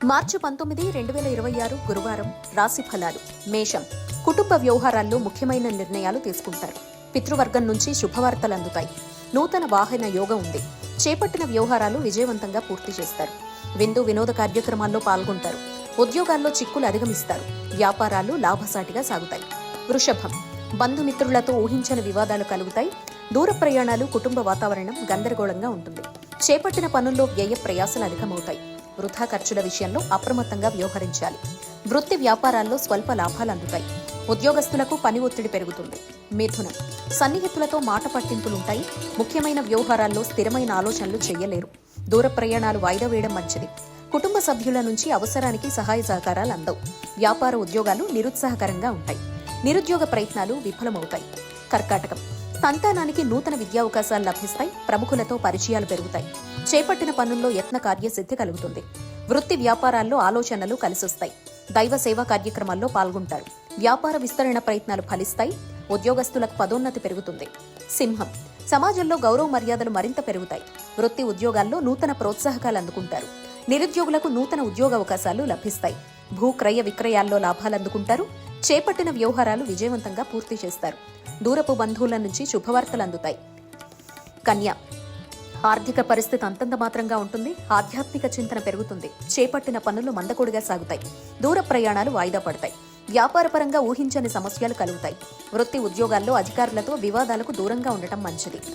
మార్చి 19, 2026 గురువారం. రాశి ఫలాలు. మేషం. కుటుంబ వ్యవహారాల్లో ముఖ్యమైన నిర్ణయాలు తీసుకుంటారు. పితృవర్గం నుంచి శుభవార్తలు అందుతాయి. నూతన వాహన యోగం ఉంది. చేపట్టిన వ్యవహారాలు విజయవంతంగా పూర్తి చేస్తారు. విందు వినోద కార్యక్రమాల్లో పాల్గొంటారు. ఉద్యోగాల్లో చిక్కులు అధిగమిస్తారు. వ్యాపారాలు లాభసాటిగా సాగుతాయి. వృషభం. బంధుమిత్రులతో ఊహించని వివాదాలు కలుగుతాయి. దూర ప్రయాణాలు, కుటుంబ వాతావరణం గందరగోళంగా ఉంటుంది. చేపట్టిన పనుల్లో వ్యయ ప్రయాసాలు అధికమవుతాయి. వృథా ఖర్చుల విషయంలో అప్రమత్తంగా వ్యవహరించాలి. వృత్తి వ్యాపారాల్లో స్వల్ప లాభాలు అందుతాయి. ఉద్యోగస్తులకు పని ఒత్తిడి పెరుగుతుంది. మిథునం. సన్నిహితులతో మాట పట్టింపులుంటాయి. ముఖ్యమైన వ్యవహారాల్లో స్థిరమైన ఆలోచనలు చేయలేరు. దూర ప్రయాణాలు వాయిదా వేయడం మంచిది. కుటుంబ సభ్యుల నుంచి అవసరానికి సహాయ సహకారాలు అందవు. వ్యాపార ఉద్యోగాలు నిరుత్సాహకరంగా ఉంటాయి. నిరుద్యోగ ప్రయత్నాలు విఫలమవుతాయి. కర్కాటకం. సంతానానికి నూతన విద్యావకాశాలు లభిస్తాయి. ప్రముఖులతో పరిచయాలు పెరుగుతాయి. చేపట్టిన పనుల్లో యత్న కార్యసిద్ధి కలుగుతుంది. వృత్తి వ్యాపారాల్లో ఆలోచనలు కలిసొస్తాయి. దైవ సేవా కార్యక్రమాల్లో పాల్గొంటారు. వ్యాపార విస్తరణ ప్రయత్నాలు ఫలిస్తాయి. ఉద్యోగస్తులకు పదోన్నతి పెరుగుతుంది. సింహం. సమాజంలో గౌరవ మర్యాదలు మరింత పెరుగుతాయి. వృత్తి ఉద్యోగాల్లో నూతన ప్రోత్సాహకాలు అందుకుంటారు. నిరుద్యోగులకు నూతన ఉద్యోగ అవకాశాలు లభిస్తాయి. భూ క్రయ విక్రయాల్లో లాభాలు అందుకుంటారు. చేపట్టిన వ్యవహారాలు విజయవంతంగా పూర్తి చేస్తారు. దూరపు బంధువుల నుంచి శుభవార్తలు అందుతాయి. కన్య. ఆర్థిక పరిస్థితి అంతంత మాత్రంగా ఉంటుంది. ఆధ్యాత్మిక చింతన పెరుగుతుంది. చేపట్టిన పనులు మందకొడిగా సాగుతాయి. దూర ప్రయాణాలు వాయిదా పడతాయి. వ్యాపారపరంగా ఊహించని సమస్యలు కలుగుతాయి. వృత్తి ఉద్యోగాల్లో అధికారులతో వివాదాలకు దూరంగా ఉండటం మంచిది.